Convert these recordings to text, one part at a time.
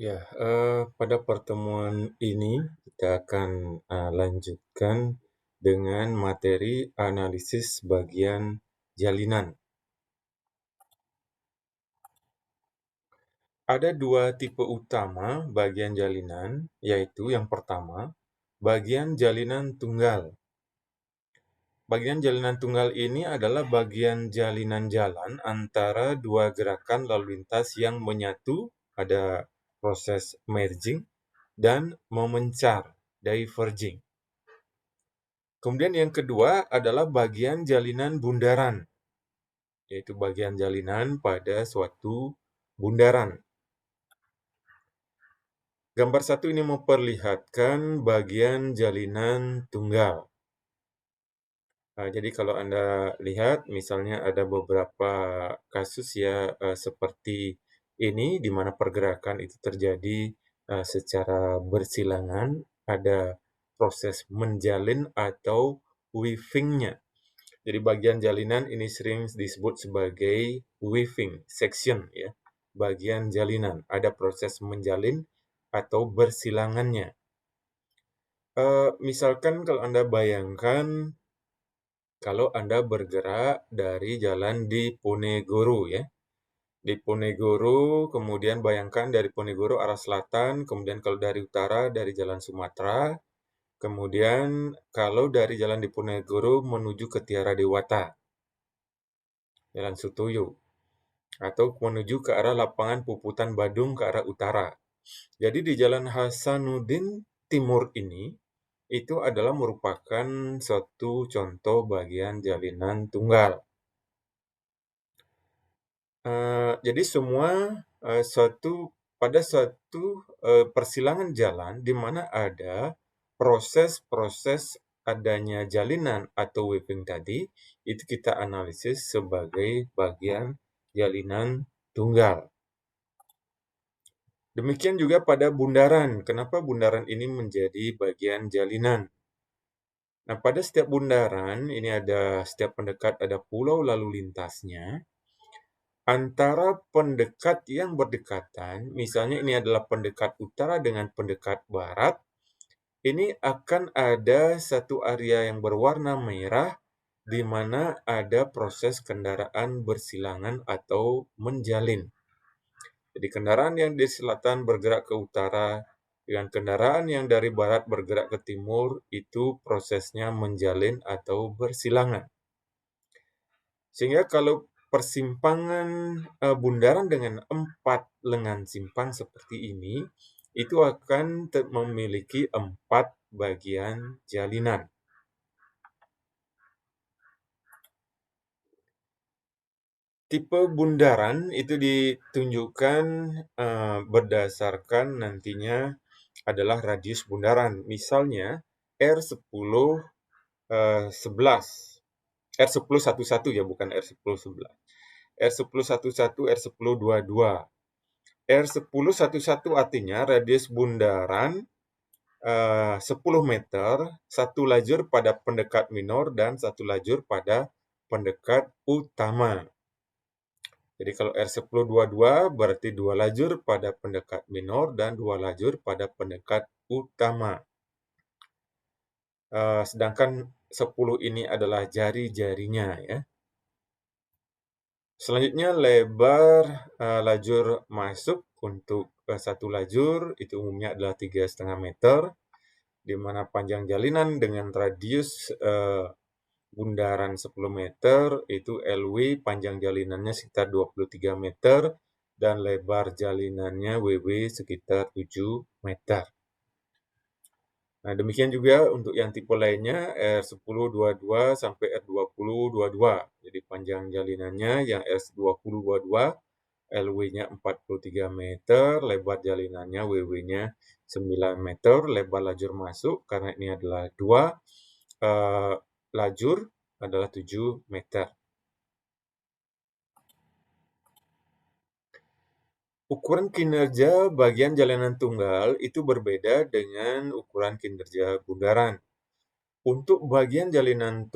Ya, pada pertemuan ini kita akan lanjutkan dengan materi analisis bagian jalinan. Ada dua tipe utama bagian jalinan, yaitu yang pertama, bagian jalinan tunggal. Bagian jalinan tunggal ini adalah bagian jalinan jalan antara dua gerakan lalu lintas yang menyatu, ada proses merging, dan memencar, diverging. Kemudian yang kedua adalah bagian jalinan bundaran, yaitu bagian jalinan pada suatu bundaran. Gambar 1 ini memperlihatkan bagian jalinan tunggal. Jadi kalau Anda lihat, misalnya ada beberapa kasus ya seperti ini, di mana pergerakan itu terjadi secara bersilangan, ada proses menjalin atau weaving-nya. Jadi bagian jalinan ini sering disebut sebagai weaving section ya. Bagian jalinan, ada proses menjalin atau bersilangannya. Misalkan kalau Anda bayangkan kalau Anda bergerak dari jalan di Ponegoro ya. Di Ponegoro, kemudian bayangkan dari Ponegoro arah selatan, kemudian kalau dari utara dari jalan Sumatera, kemudian kalau dari jalan di Ponegoro menuju ke Tiara Dewata, Jalan Sutoyo, atau menuju ke arah lapangan Puputan Badung ke arah utara. Jadi di Jalan Hasanuddin Timur ini, itu adalah merupakan suatu contoh bagian jalinan tunggal. Jadi semua pada suatu persilangan jalan di mana ada proses-proses adanya jalinan atau weaving tadi, itu kita analisis sebagai bagian jalinan tunggal. Demikian juga pada bundaran. Kenapa bundaran ini menjadi bagian jalinan? Nah, pada setiap bundaran, ini ada setiap pendekat ada pulau lalu lintasnya. Antara pendekat yang berdekatan, misalnya ini adalah pendekat utara dengan pendekat barat, ini akan ada satu area yang berwarna merah di mana ada proses kendaraan bersilangan atau menjalin. Jadi kendaraan yang di selatan bergerak ke utara dengan kendaraan yang dari barat bergerak ke timur itu prosesnya menjalin atau bersilangan. Sehingga kalau persimpangan bundaran dengan 4 lengan simpang seperti ini, itu akan memiliki 4 bagian jalinan. Tipe bundaran itu ditunjukkan berdasarkan nantinya adalah radius bundaran. Misalnya R10 11, R10 11 ya, bukan R10 11. R10 11, R10 22. R10 11 artinya radius bundaran 10 meter, satu lajur pada pendekat minor dan satu lajur pada pendekat utama. Jadi kalau R10 22 berarti 2 lajur pada pendekat minor dan 2 lajur pada pendekat utama. Sedangkan 10 ini adalah jari-jarinya ya. Selanjutnya lebar lajur masuk untuk satu lajur itu umumnya adalah 3,5 meter, di mana panjang jalinan dengan radius bundaran 10 meter itu LW, panjang jalinannya sekitar 23 meter, dan lebar jalinannya WW sekitar 7 meter. Nah, demikian juga untuk yang tipe lainnya R1022 sampai R2022. Jadi panjang jalinannya yang R2022 LW-nya 43 meter, lebar jalinannya WW-nya 9 meter, lebar lajur masuk karena ini adalah 2 lajur adalah 7 meter. Ukuran kinerja bagian jalinan tunggal itu berbeda dengan ukuran kinerja bundaran. Untuk bagian jalinan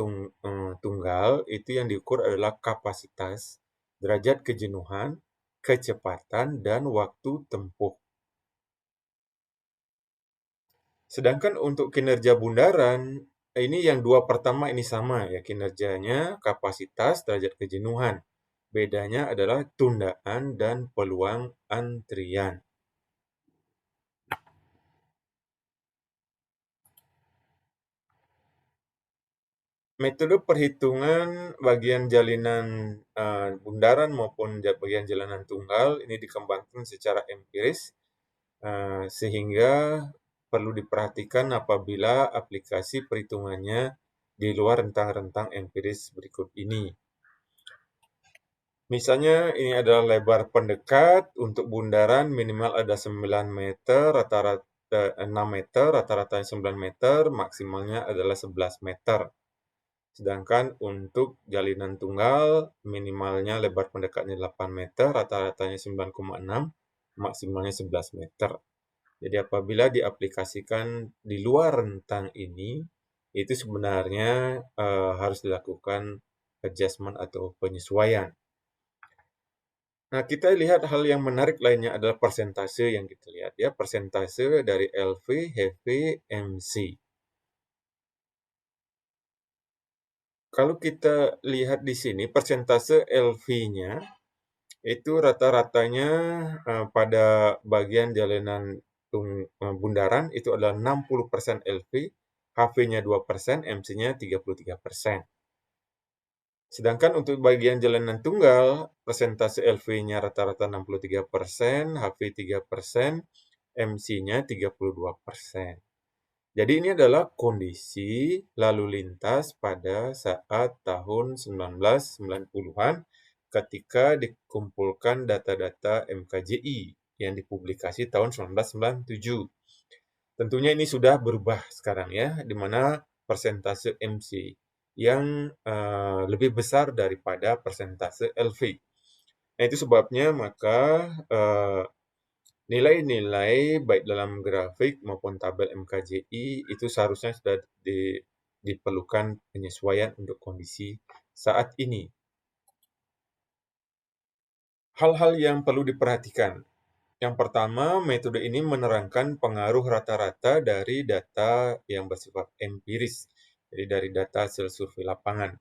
tunggal, itu yang diukur adalah kapasitas, derajat kejenuhan, kecepatan, dan waktu tempuh. Sedangkan untuk kinerja bundaran, ini yang dua pertama ini sama ya kinerjanya, kapasitas, derajat kejenuhan. Bedanya adalah tundaan dan peluang antrian. Metode perhitungan bagian jalinan bundaran maupun bagian jalanan tunggal ini dikembangkan secara empiris, sehingga perlu diperhatikan apabila aplikasi perhitungannya di luar rentang-rentang empiris berikut ini. Misalnya ini adalah lebar pendekat untuk bundaran minimal ada 9 meter, rata-rata 6 meter, rata-ratanya 9 meter, maksimalnya adalah 11 meter. Sedangkan untuk jalinan tunggal minimalnya lebar pendekatnya 8 meter, rata-ratanya 9,6, maksimalnya 11 meter. Jadi apabila diaplikasikan di luar rentang ini, itu sebenarnya harus dilakukan adjustment atau penyesuaian. Nah, kita lihat hal yang menarik lainnya adalah persentase yang kita lihat ya, persentase dari LV, HV, MC. Kalau kita lihat di sini persentase LV-nya itu rata-ratanya pada bagian jalanan bundaran itu adalah 60% LV, HV-nya 2%, MC-nya 33%. Sedangkan untuk bagian jalanan tunggal, persentase LV-nya rata-rata 63%, HV 3%, MC-nya 32%. Jadi ini adalah kondisi lalu lintas pada saat tahun 1990-an ketika dikumpulkan data-data MKJI yang dipublikasi tahun 1997. Tentunya ini sudah berubah sekarang ya, di mana persentase MC yang lebih besar daripada persentase LV. Nah, itu sebabnya maka nilai-nilai baik dalam grafik maupun tabel MKJI itu seharusnya sudah diperlukan penyesuaian untuk kondisi saat ini. Hal-hal yang perlu diperhatikan. Yang pertama, metode ini menerangkan pengaruh rata-rata dari data yang bersifat empiris, jadi dari data hasil survei lapangan.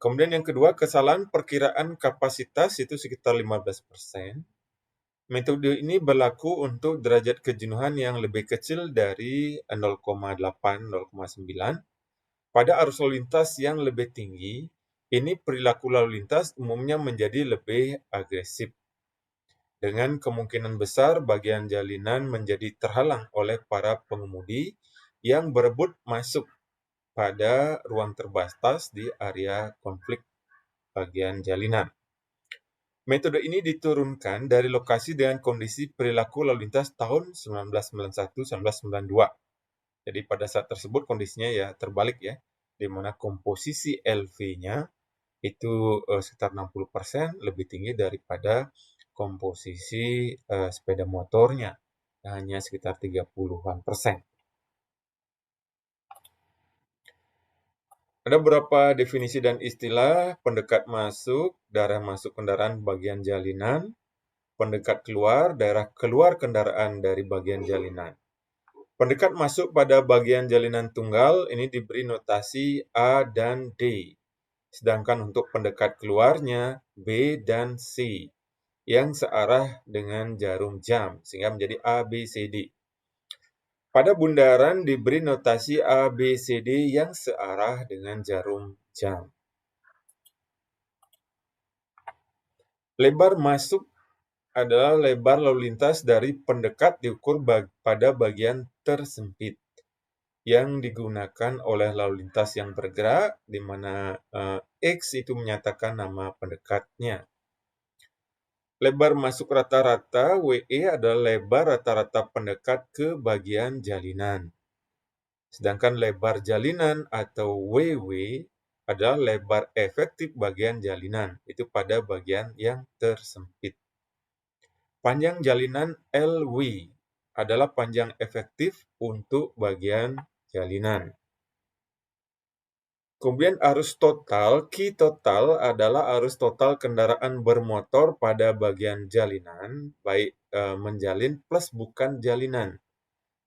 Kemudian yang kedua, kesalahan perkiraan kapasitas itu sekitar 15%. Metode ini berlaku untuk derajat kejenuhan yang lebih kecil dari 0,8-0,9. Pada arus lalu lintas yang lebih tinggi, ini perilaku lalu lintas umumnya menjadi lebih agresif. Dengan kemungkinan besar bagian jalinan menjadi terhalang oleh para pengemudi yang berebut masuk pada ruang terbatas di area konflik bagian jalinan. Metode ini diturunkan dari lokasi dengan kondisi perilaku lalu lintas tahun 1991-1992. Jadi pada saat tersebut kondisinya ya terbalik ya, di mana komposisi LV-nya itu sekitar 60% lebih tinggi daripada komposisi sepeda motornya, hanya sekitar 30-an%. Ada beberapa definisi dan istilah: pendekat masuk, daerah masuk kendaraan bagian jalinan, pendekat keluar, daerah keluar kendaraan dari bagian jalinan. Pendekat masuk pada bagian jalinan tunggal ini diberi notasi A dan D. Sedangkan untuk pendekat keluarnya B dan C yang searah dengan jarum jam sehingga menjadi A, B, C, D. Pada bundaran diberi notasi A, B, C, D yang searah dengan jarum jam. Lebar masuk adalah lebar lalu lintas dari pendekat diukur pada bagian tersempit yang digunakan oleh lalu lintas yang bergerak, di mana X itu menyatakan nama pendekatnya. Lebar masuk rata-rata WE adalah lebar rata-rata pendekat ke bagian jalinan. Sedangkan lebar jalinan atau WW adalah lebar efektif bagian jalinan, itu pada bagian yang tersempit. Panjang jalinan LW adalah panjang efektif untuk bagian jalinan. Kemudian arus total, Q total adalah arus total kendaraan bermotor pada bagian jalinan, baik menjalin plus bukan jalinan.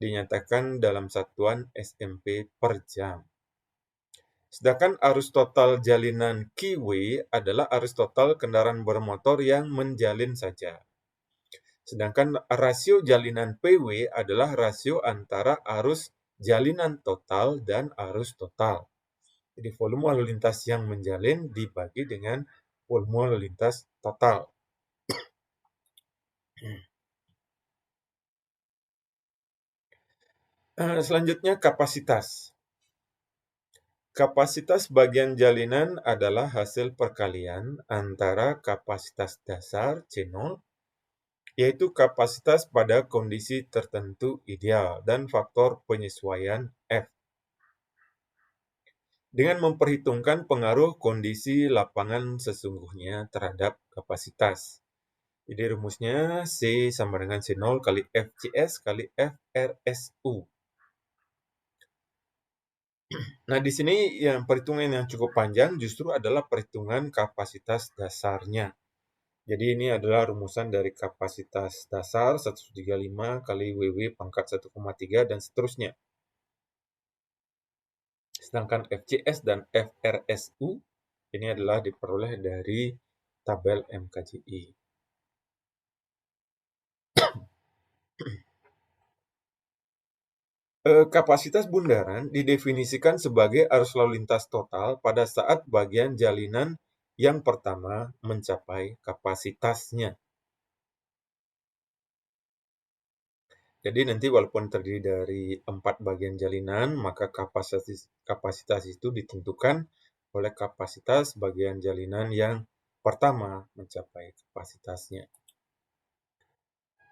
dinyatakan dalam satuan SMP per jam. Sedangkan arus total jalinan QW adalah arus total kendaraan bermotor yang menjalin saja. Sedangkan rasio jalinan PW adalah rasio antara arus jalinan total dan arus total. Jadi volume lalu lintas yang menjalin dibagi dengan volume lalu lintas total. Selanjutnya kapasitas. Kapasitas bagian jalinan adalah hasil perkalian antara kapasitas dasar C0, yaitu kapasitas pada kondisi tertentu ideal, dan faktor penyesuaian F, dengan memperhitungkan pengaruh kondisi lapangan sesungguhnya terhadap kapasitas. Jadi rumusnya C sama dengan C0 kali FCS kali FRSU. Nah, di sini yang perhitungan yang cukup panjang justru adalah perhitungan kapasitas dasarnya. Jadi ini adalah rumusan dari kapasitas dasar 135 kali WW pangkat 1,3 dan seterusnya. Sedangkan FCS dan FRSU ini adalah diperoleh dari tabel MKJI. Kapasitas bundaran didefinisikan sebagai arus lalu lintas total pada saat bagian jalinan yang pertama mencapai kapasitasnya. Jadi nanti walaupun terdiri dari 4 bagian jalinan, maka kapasitas itu ditentukan oleh kapasitas bagian jalinan yang pertama mencapai kapasitasnya.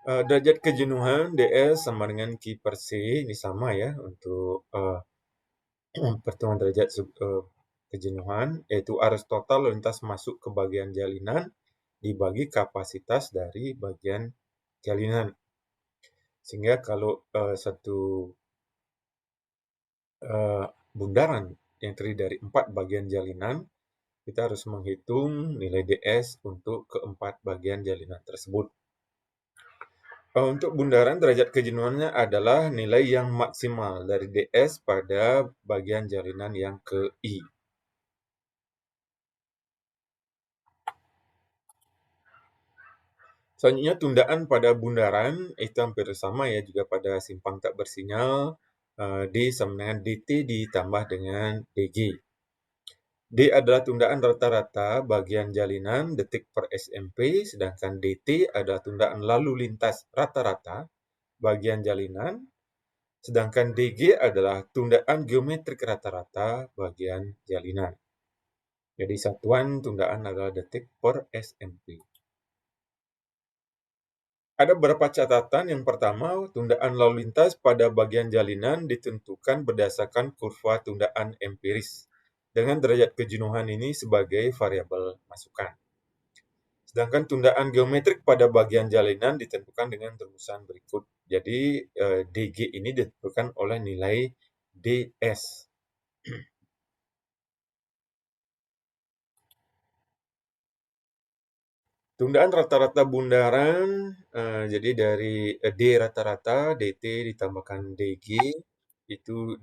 Derajat kejenuhan DS sama dengan Q per C, ini sama ya untuk pertemuan derajat kejenuhan, yaitu arus total lalu lintas masuk ke bagian jalinan dibagi kapasitas dari bagian jalinan. Sehingga kalau satu bundaran yang terdiri dari 4 bagian jalinan, kita harus menghitung nilai DS untuk keempat bagian jalinan tersebut. Untuk bundaran, derajat kejenuhannya adalah nilai yang maksimal dari DS pada bagian jalinan yang ke I. Selanjutnya, tundaan pada bundaran itu hampir sama ya, juga pada simpang tak bersinyal, D sama dengan DT ditambah dengan DG. D adalah tundaan rata-rata bagian jalinan detik per SMP, sedangkan DT adalah tundaan lalu lintas rata-rata bagian jalinan, sedangkan DG adalah tundaan geometrik rata-rata bagian jalinan. Jadi satuan tundaan adalah detik per SMP. Ada beberapa catatan. Yang pertama, tundaan lalu lintas pada bagian jalinan ditentukan berdasarkan kurva tundaan empiris, dengan derajat kejenuhan ini sebagai variabel masukan. Sedangkan tundaan geometrik pada bagian jalinan ditentukan dengan rumusan berikut. Jadi DG ini ditentukan oleh nilai DS. Tundaan rata-rata bundaran, jadi dari D rata-rata, DT ditambahkan DG, itu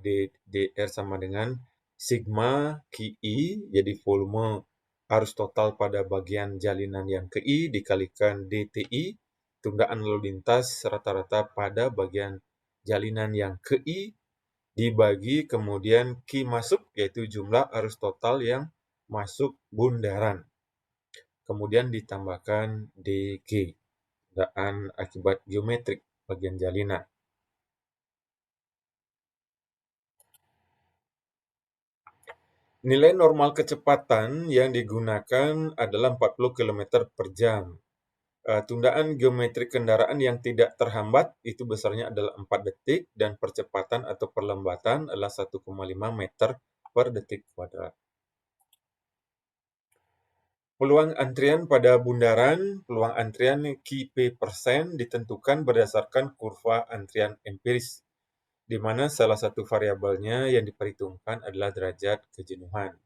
DR sama dengan sigma QI, jadi volume arus total pada bagian jalinan yang ke I dikalikan DTI, tundaan lalu lintas rata-rata pada bagian jalinan yang ke I, dibagi kemudian Q masuk, yaitu jumlah arus total yang masuk bundaran. Kemudian ditambahkan DG, tundaan akibat geometrik bagian jalinan. Nilai normal kecepatan yang digunakan adalah 40 km per jam. Tundaan geometrik kendaraan yang tidak terhambat itu besarnya adalah 4 detik dan percepatan atau perlambatan adalah 1,5 meter per detik kuadrat. Peluang antrian pada bundaran, peluang antrian Q/% ditentukan berdasarkan kurva antrian empiris, di mana salah satu variabelnya yang diperhitungkan adalah derajat kejenuhan.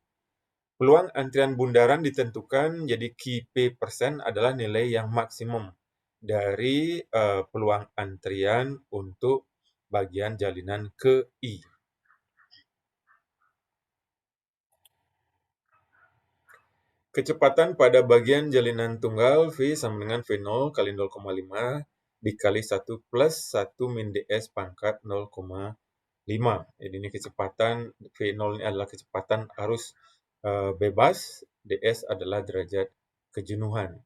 Peluang antrian bundaran ditentukan jadi Q/% adalah nilai yang maksimum dari peluang antrian untuk bagian jalinan ke I. Kecepatan pada bagian jalinan tunggal V sama dengan V0 kali 0,5 dikali 1 plus 1 min ds pangkat 0,5. Jadi ini kecepatan V0 ini adalah kecepatan arus bebas, ds adalah derajat kejenuhan.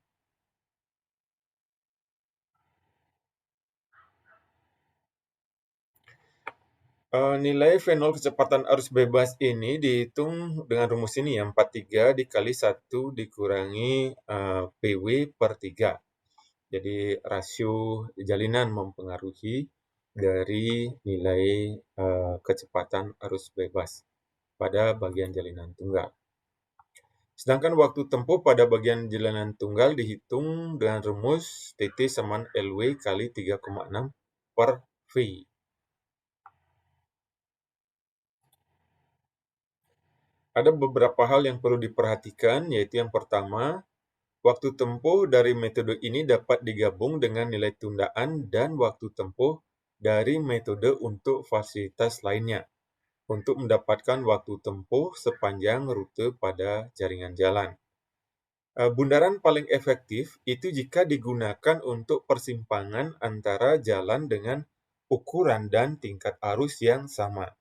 Nilai V0 kecepatan arus bebas ini dihitung dengan rumus ini ya, 43 dikali 1 dikurangi PW per 3. Jadi rasio jalinan mempengaruhi dari nilai kecepatan arus bebas pada bagian jalinan tunggal. Sedangkan waktu tempuh pada bagian jalinan tunggal dihitung dengan rumus TT sama LW kali 3,6 per V. Ada beberapa hal yang perlu diperhatikan, yaitu yang pertama, waktu tempuh dari metode ini dapat digabung dengan nilai tundaan dan waktu tempuh dari metode untuk fasilitas lainnya untuk mendapatkan waktu tempuh sepanjang rute pada jaringan jalan. Bundaran paling efektif itu jika digunakan untuk persimpangan antara jalan dengan ukuran dan tingkat arus yang sama.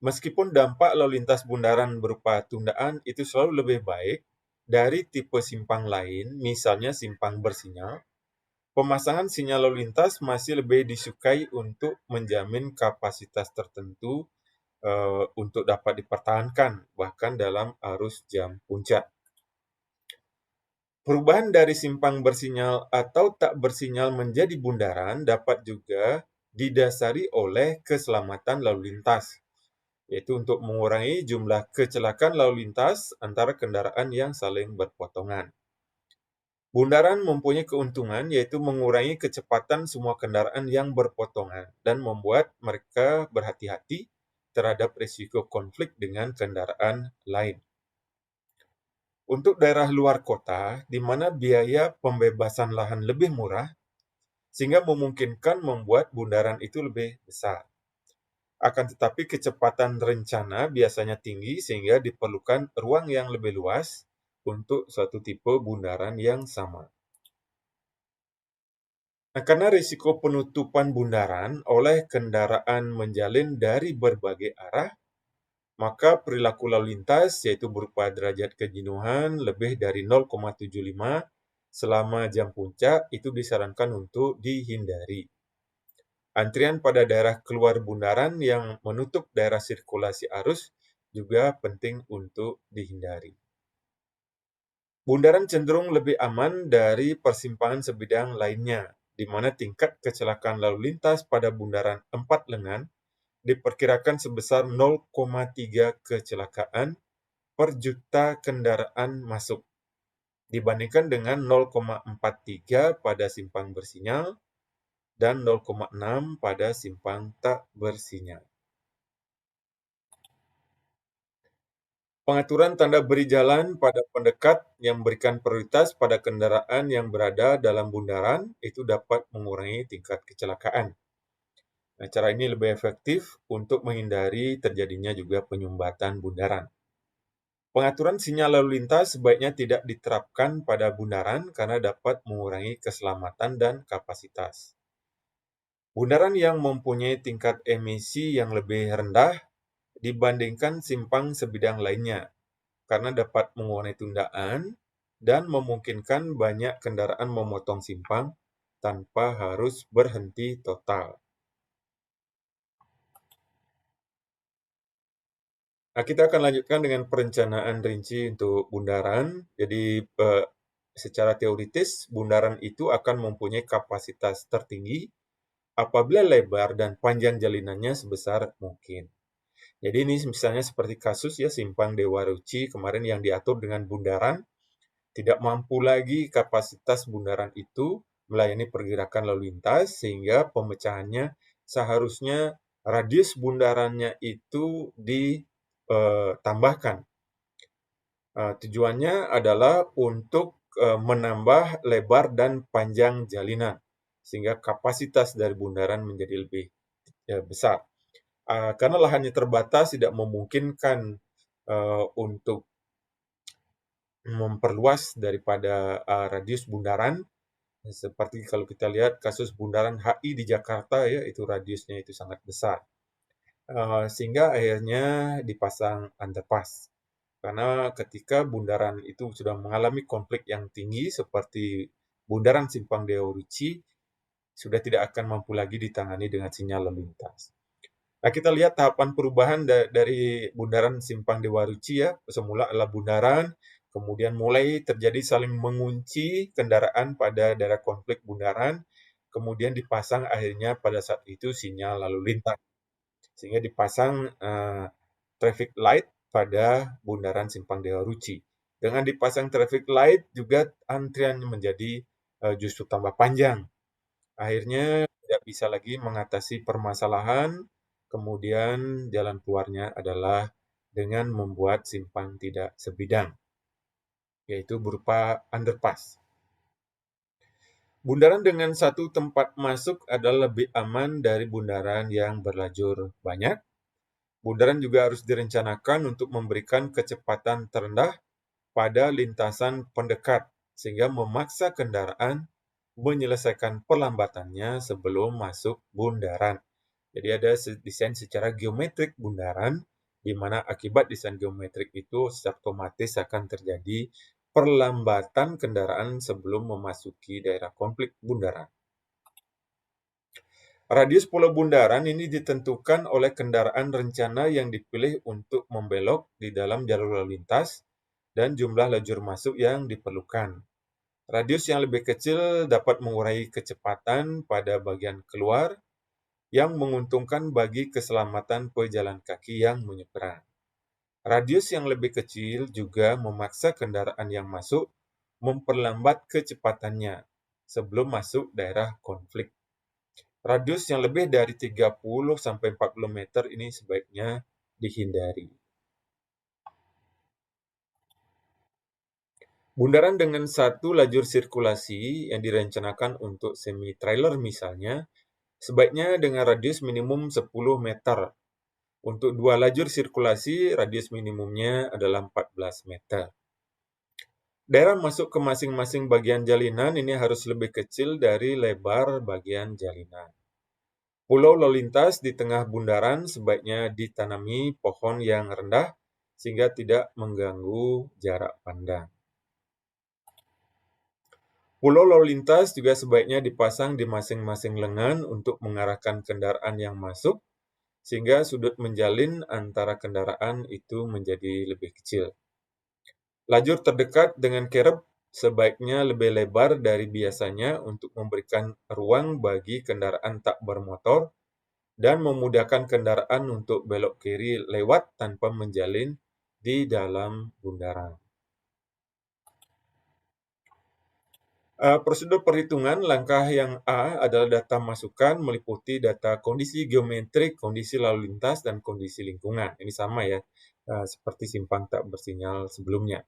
Meskipun dampak lalu lintas bundaran berupa tundaan itu selalu lebih baik dari tipe simpang lain, misalnya simpang bersinyal, pemasangan sinyal lalu lintas masih lebih disukai untuk menjamin kapasitas tertentu untuk dapat dipertahankan, bahkan dalam arus jam puncak. Perubahan dari simpang bersinyal atau tak bersinyal menjadi bundaran dapat juga didasari oleh keselamatan lalu lintas, yaitu untuk mengurangi jumlah kecelakaan lalu lintas antara kendaraan yang saling berpotongan. Bundaran mempunyai keuntungan yaitu mengurangi kecepatan semua kendaraan yang berpotongan dan membuat mereka berhati-hati terhadap risiko konflik dengan kendaraan lain. Untuk daerah luar kota, di mana biaya pembebasan lahan lebih murah, sehingga memungkinkan membuat bundaran itu lebih besar. Akan tetapi kecepatan rencana biasanya tinggi sehingga diperlukan ruang yang lebih luas untuk suatu tipe bundaran yang sama. Nah, karena risiko penutupan bundaran oleh kendaraan menjalin dari berbagai arah, maka perilaku lalu lintas, yaitu berupa derajat kejenuhan lebih dari 0,75 selama jam puncak, itu disarankan untuk dihindari. Antrian pada daerah keluar bundaran yang menutup daerah sirkulasi arus juga penting untuk dihindari. Bundaran cenderung lebih aman dari persimpangan sebidang lainnya, di mana tingkat kecelakaan lalu lintas pada bundaran 4 lengan diperkirakan sebesar 0,3 kecelakaan per juta kendaraan masuk, dibandingkan dengan 0,43 pada simpang bersinyal dan 0,6 pada simpang tak bersinyal. Pengaturan tanda beri jalan pada pendekat yang memberikan prioritas pada kendaraan yang berada dalam bundaran itu dapat mengurangi tingkat kecelakaan. Nah, cara ini lebih efektif untuk menghindari terjadinya juga penyumbatan bundaran. Pengaturan sinyal lalu lintas sebaiknya tidak diterapkan pada bundaran karena dapat mengurangi keselamatan dan kapasitas. Bundaran yang mempunyai tingkat emisi yang lebih rendah dibandingkan simpang sebidang lainnya, karena dapat mengurangi tundaan dan memungkinkan banyak kendaraan memotong simpang tanpa harus berhenti total. Nah, kita akan lanjutkan dengan perencanaan rinci untuk bundaran. Jadi, secara teoritis, bundaran itu akan mempunyai kapasitas tertinggi apabila lebar dan panjang jalinannya sebesar mungkin. Jadi ini misalnya seperti kasus ya simpang Dewa Ruci kemarin yang diatur dengan bundaran, tidak mampu lagi kapasitas bundaran itu melayani pergerakan lalu lintas sehingga pemecahannya seharusnya radius bundarannya itu ditambahkan. Tujuannya adalah untuk menambah lebar dan panjang jalinan sehingga kapasitas dari bundaran menjadi lebih ya besar. Karena lahannya terbatas tidak memungkinkan untuk memperluas daripada radius bundaran. Seperti kalau kita lihat kasus bundaran HI di Jakarta ya, itu radiusnya itu sangat besar. Sehingga akhirnya dipasang underpass. Karena ketika bundaran itu sudah mengalami konflik yang tinggi seperti bundaran Simpang Dewa Ruci, sudah tidak akan mampu lagi ditangani dengan sinyal lalu lintas. Nah, kita lihat tahapan perubahan dari bundaran Simpang Dewa Ruci ya. Semula adalah bundaran, kemudian mulai terjadi saling mengunci kendaraan pada daerah konflik bundaran, kemudian dipasang akhirnya pada saat itu sinyal lalu lintas. Sehingga dipasang traffic light pada bundaran Simpang Dewa Ruci. Dengan dipasang traffic light juga antrian menjadi justru tambah panjang. Akhirnya tidak bisa lagi mengatasi permasalahan, kemudian jalan keluarnya adalah dengan membuat simpang tidak sebidang, yaitu berupa underpass. Bundaran dengan satu tempat masuk adalah lebih aman dari bundaran yang berlajur banyak. Bundaran juga harus direncanakan untuk memberikan kecepatan terendah pada lintasan pendekat, sehingga memaksa kendaraan menyelesaikan perlambatannya sebelum masuk bundaran. Jadi ada desain secara geometrik bundaran, di mana akibat desain geometrik itu secara otomatis akan terjadi perlambatan kendaraan sebelum memasuki daerah konflik bundaran. Radius pulau bundaran ini ditentukan oleh kendaraan rencana yang dipilih untuk membelok di dalam jalur lalu lintas dan jumlah lajur masuk yang diperlukan. Radius yang lebih kecil dapat mengurai kecepatan pada bagian keluar yang menguntungkan bagi keselamatan pejalan kaki yang menyeberang. Radius yang lebih kecil juga memaksa kendaraan yang masuk memperlambat kecepatannya sebelum masuk daerah konflik. Radius yang lebih dari 30-40 meter ini sebaiknya dihindari. Bundaran dengan satu lajur sirkulasi yang direncanakan untuk semi-trailer misalnya, sebaiknya dengan radius minimum 10 meter. Untuk dua lajur sirkulasi, radius minimumnya adalah 14 meter. Daerah masuk ke masing-masing bagian jalinan ini harus lebih kecil dari lebar bagian jalinan. Pulau lalu lintas di tengah bundaran sebaiknya ditanami pohon yang rendah sehingga tidak mengganggu jarak pandang. Pulau lalu lintas juga sebaiknya dipasang di masing-masing lengan untuk mengarahkan kendaraan yang masuk, sehingga sudut menjalin antara kendaraan itu menjadi lebih kecil. Lajur terdekat dengan kerb sebaiknya lebih lebar dari biasanya untuk memberikan ruang bagi kendaraan tak bermotor dan memudahkan kendaraan untuk belok kiri lewat tanpa menjalin di dalam bundaran. Prosedur perhitungan langkah yang A adalah data masukan meliputi data kondisi geometrik, kondisi lalu lintas, dan kondisi lingkungan. Ini sama ya, seperti simpang tak bersinyal sebelumnya.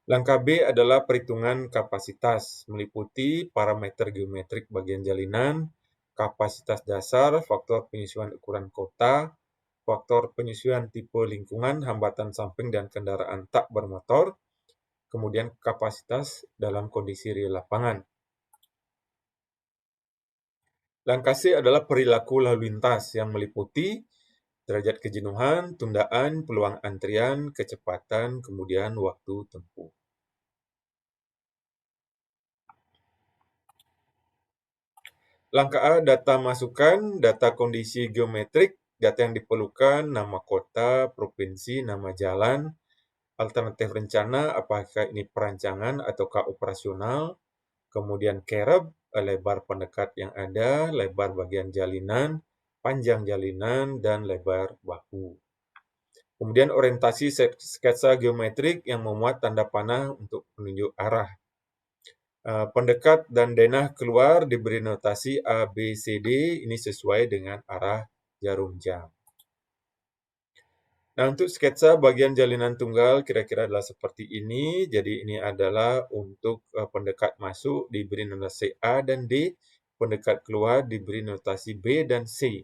Langkah B adalah perhitungan kapasitas, meliputi parameter geometrik bagian jalinan, kapasitas dasar, faktor penyesuaian ukuran kota, faktor penyesuaian tipe lingkungan, hambatan samping dan kendaraan tak bermotor, kemudian kapasitas dalam kondisi real lapangan. Langkah C adalah perilaku lalu lintas yang meliputi derajat kejenuhan, tundaan, peluang antrian, kecepatan, kemudian waktu tempuh. Langkah A, data masukan, data kondisi geometrik, data yang diperlukan, nama kota, provinsi, nama jalan, alternatif rencana, apakah ini perancangan ataukah operasional, kemudian kerb, lebar pendekat yang ada, lebar bagian jalinan, panjang jalinan, dan lebar bahu. Kemudian orientasi sketsa geometrik yang memuat tanda panah untuk penunjuk arah. Pendekat dan denah keluar diberi notasi A, B, C, D, ini sesuai dengan arah jarum jam. Nah, untuk sketsa bagian jalinan tunggal kira-kira adalah seperti ini. Jadi ini adalah untuk pendekat masuk diberi notasi A dan D, pendekat keluar diberi notasi B dan C.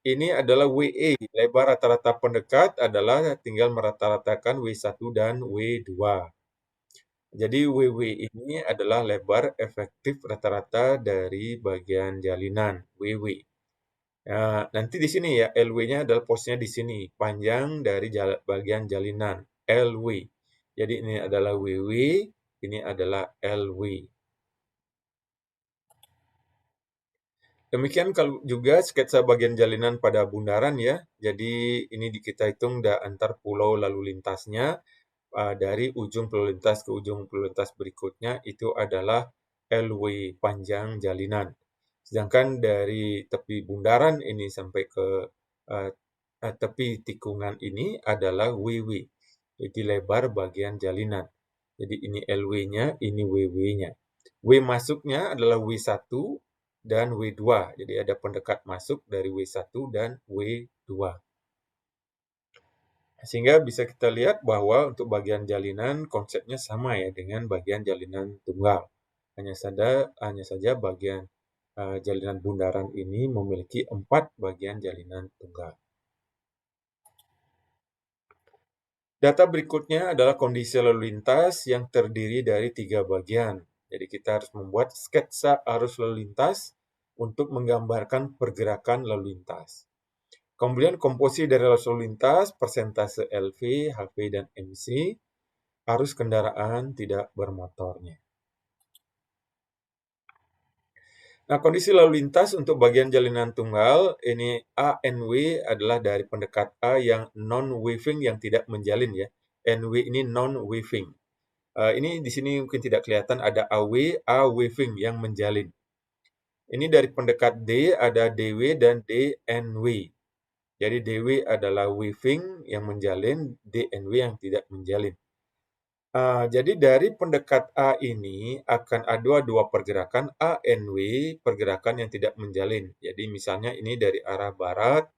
Ini adalah WE, lebar rata-rata pendekat adalah tinggal merata-ratakan W1 dan W2. Jadi WW ini adalah lebar efektif rata-rata dari bagian jalinan, WW. Nanti di sini ya, LW-nya adalah posnya di sini, panjang dari bagian jalinan, LW. Jadi ini adalah WW, ini adalah LW. Demikian kalau juga sketsa bagian jalinan pada bundaran ya. Jadi ini kita hitung antar pulau lalu lintasnya. Dari ujung pulau lintas ke ujung pulau lintas berikutnya itu adalah LW panjang jalinan. Sedangkan dari tepi bundaran ini sampai ke uh, tepi tikungan ini adalah WW. Jadi lebar bagian jalinan. Jadi ini LW-nya, ini WW-nya. W masuknya adalah W1 dan W2. Jadi ada pendekat masuk dari W1 dan W2. Sehingga bisa kita lihat bahwa untuk bagian jalinan konsepnya sama ya dengan bagian jalinan tunggal. Hanya saja bagian jalinan bundaran ini memiliki 4 bagian jalinan tunggal. Data berikutnya adalah kondisi lalu lintas yang terdiri dari 3 bagian. Jadi kita harus membuat sketsa arus lalu lintas untuk menggambarkan pergerakan lalu lintas. Kemudian komposisi dari arus lalu lintas, persentase LV, HV, dan MC, arus kendaraan tidak bermotornya. Nah, kondisi lalu lintas untuk bagian jalinan tunggal, ini ANW adalah dari pendekat A yang non-waving yang tidak menjalin ya. NW ini non-waving. Ini di sini mungkin tidak kelihatan ada AW, A waving yang menjalin. Ini dari pendekat D ada DW dan DNW. Jadi DW adalah waving yang menjalin, DNW yang tidak menjalin. Jadi dari pendekat A ini akan ada dua pergerakan ANW, pergerakan yang tidak menjalin. Jadi misalnya ini dari arah barat,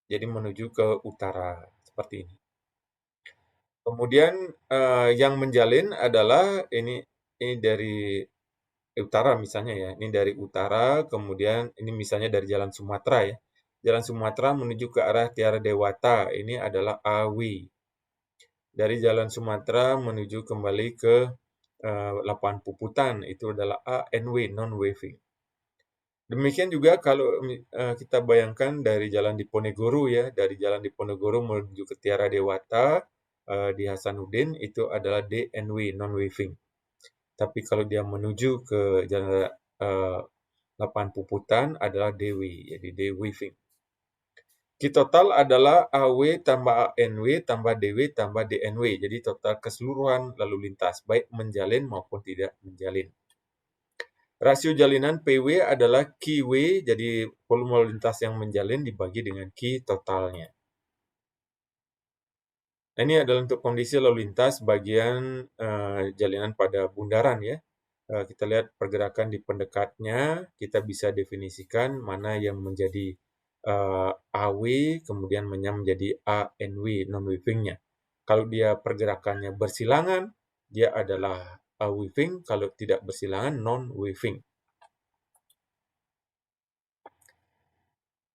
jadi menuju ke utara, seperti ini. Kemudian yang menjalin adalah ini dari utara misalnya ya, ini dari utara, kemudian ini misalnya dari Jalan Sumatera ya. Jalan Sumatera menuju ke arah Tiara Dewata, ini adalah AW. Dari Jalan Sumatera menuju kembali ke Lapangan Puputan, itu adalah ANW, non-waving. Demikian juga kalau kita bayangkan dari Jalan Diponegoro ya, dari Jalan Diponegoro menuju ke Tiara Dewata di Hasanuddin, itu adalah DNW, non-waving. Tapi kalau dia menuju ke Jalan Lapangan Puputan adalah DW, jadi D-waving. Q total adalah AW tambah ANW tambah DW tambah DNW. Jadi total keseluruhan lalu lintas, baik menjalin maupun tidak menjalin. Rasio jalinan PW adalah QW, jadi volume lalu lintas yang menjalin dibagi dengan Q totalnya. Nah, ini adalah untuk kondisi lalu lintas bagian jalinan pada bundaran ya. Kita lihat pergerakan di pendekatnya, kita bisa definisikan mana yang menjadi AW, kemudian menjadi ANW, non-waving-nya. Kalau dia pergerakannya bersilangan, dia adalah waving, kalau tidak bersilangan, non-waving.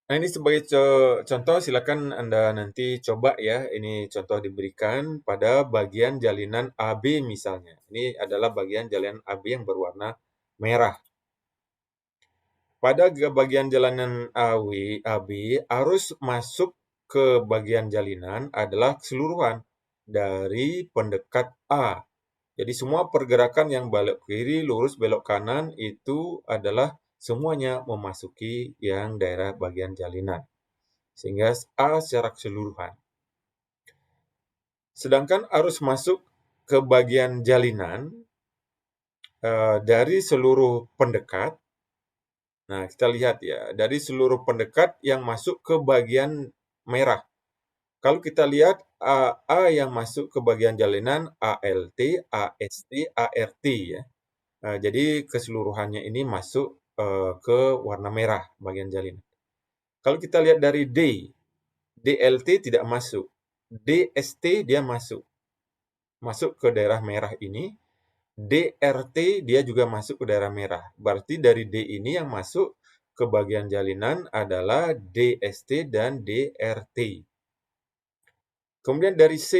Nah, ini sebagai contoh, silakan Anda nanti coba ya. Ini contoh diberikan pada bagian jalinan AB misalnya. Ini adalah bagian jalinan AB yang berwarna merah. Pada bagian jalanan AB, arus masuk ke bagian jalinan adalah keseluruhan dari pendekat A. Jadi semua pergerakan yang belok kiri, lurus, belok kanan itu adalah semuanya memasuki yang daerah bagian jalinan. Sehingga A secara keseluruhan. Sedangkan arus masuk ke bagian jalinan dari seluruh pendekat. Nah, kita lihat ya, dari seluruh pendekat yang masuk ke bagian merah. Kalau kita lihat A yang masuk ke bagian jalinan ALT, AST, ART ya. Jadi keseluruhannya ini masuk ke warna merah bagian jalinan. Kalau kita lihat dari D, DLT tidak masuk. DST dia masuk ke daerah merah ini. DRT dia juga masuk ke daerah merah. Berarti dari D ini yang masuk ke bagian jalinan adalah DST dan DRT. Kemudian dari C,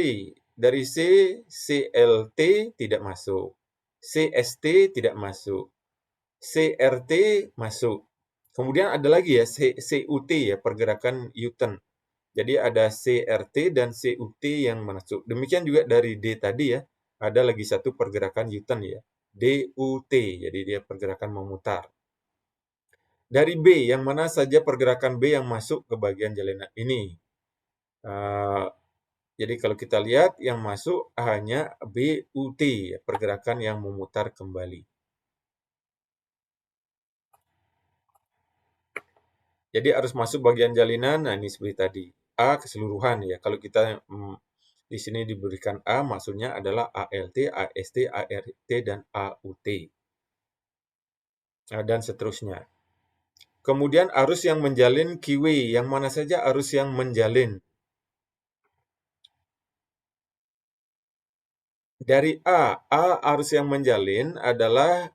CLT tidak masuk, CST tidak masuk, CRT masuk. Kemudian ada lagi ya CUT ya, pergerakan U-turn. Jadi ada CRT dan CUT yang masuk. Demikian juga dari D tadi ya, ada lagi satu pergerakan U-turn ya, DUT. Jadi dia pergerakan memutar. Dari B, yang mana saja pergerakan B yang masuk ke bagian jalinan ini? Jadi kalau kita lihat yang masuk hanya BUT, pergerakan yang memutar kembali. Jadi harus masuk bagian jalinan, nah ini seperti tadi. A keseluruhan ya. Kalau kita di sini diberikan A, maksudnya adalah ALT, AST, ART, dan AUT. Dan seterusnya. Kemudian arus yang menjalin QW, yang mana saja arus yang menjalin? Dari A arus yang menjalin adalah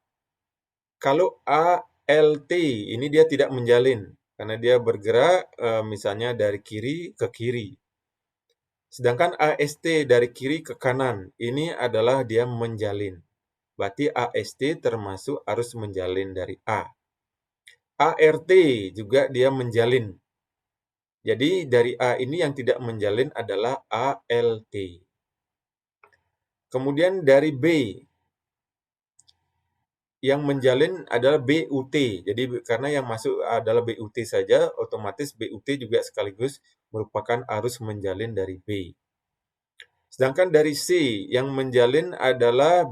kalau ALT, ini dia tidak menjalin, karena dia bergerak misalnya dari kiri ke kiri. Sedangkan AST dari kiri ke kanan, ini adalah dia menjalin. Berarti AST termasuk arus menjalin dari A. ART juga dia menjalin. Jadi dari A ini yang tidak menjalin adalah ALT. Kemudian dari B, yang menjalin adalah BUT. Jadi karena yang masuk adalah BUT saja, otomatis BUT juga sekaligus merupakan arus menjalin dari B. Sedangkan dari C, yang menjalin adalah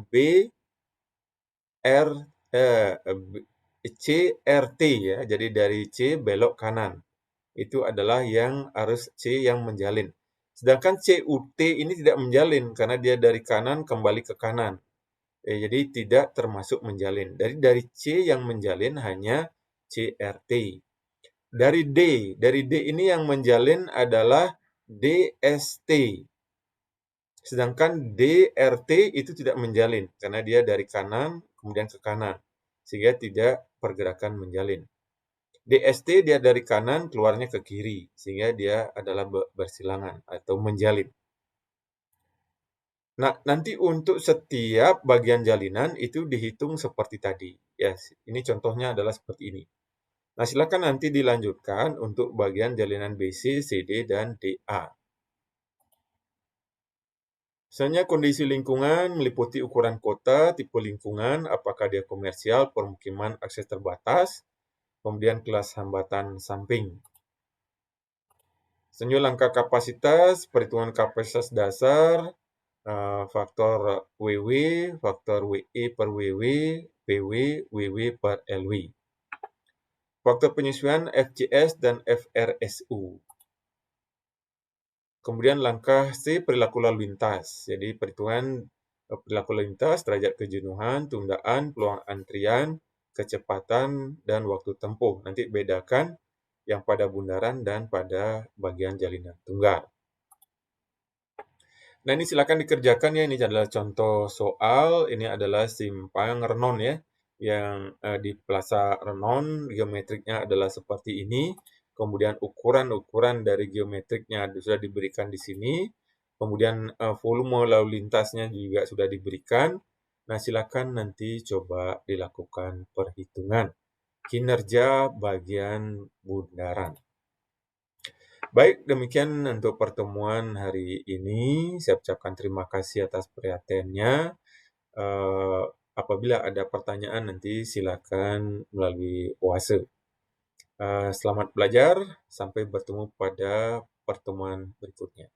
CRT ya. Jadi dari C belok kanan. Itu adalah yang arus C yang menjalin. Sedangkan CUT ini tidak menjalin karena dia dari kanan kembali ke kanan. Jadi tidak termasuk menjalin. Dari C yang menjalin hanya CRT. Dari D ini yang menjalin adalah DST. Sedangkan DRT itu tidak menjalin karena dia dari kanan kemudian ke kanan. Sehingga tidak pergerakan menjalin. DST dia dari kanan keluarnya ke kiri sehingga dia adalah bersilangan atau menjalin. Nah, nanti untuk setiap bagian jalinan itu dihitung seperti tadi. Ya, ini contohnya adalah seperti ini. Nah, silakan nanti dilanjutkan untuk bagian jalinan BC, CD, dan DA. Misalnya kondisi lingkungan meliputi ukuran kota, tipe lingkungan, apakah dia komersial, permukiman, akses terbatas, kemudian kelas hambatan samping. Selanjutnya langkah kapasitas, perhitungan kapasitas dasar, faktor WW, faktor WE per WW, PW, WW per LW. Faktor penyesuaian FCS dan FRSU. Kemudian langkah C, perilaku lalu lintas. Jadi perhitungan perilaku lalu lintas, derajat kejenuhan, tundaan, peluang antrian, kecepatan, dan waktu tempuh. Nanti bedakan yang pada bundaran dan pada bagian jalinan tunggal. Nah, ini silakan dikerjakan ya. Ini adalah contoh soal. Ini adalah simpang Renon ya. Yang di Plaza Renon, geometriknya adalah seperti ini. Kemudian ukuran-ukuran dari geometriknya sudah diberikan di sini. Kemudian volume lalu lintasnya juga sudah diberikan. Nah, silakan nanti coba dilakukan perhitungan kinerja bagian bundaran. Baik, demikian untuk pertemuan hari ini. Saya ucapkan terima kasih atas perhatiannya. Apabila ada pertanyaan nanti silakan melalui WhatsApp. Selamat belajar, sampai bertemu pada pertemuan berikutnya.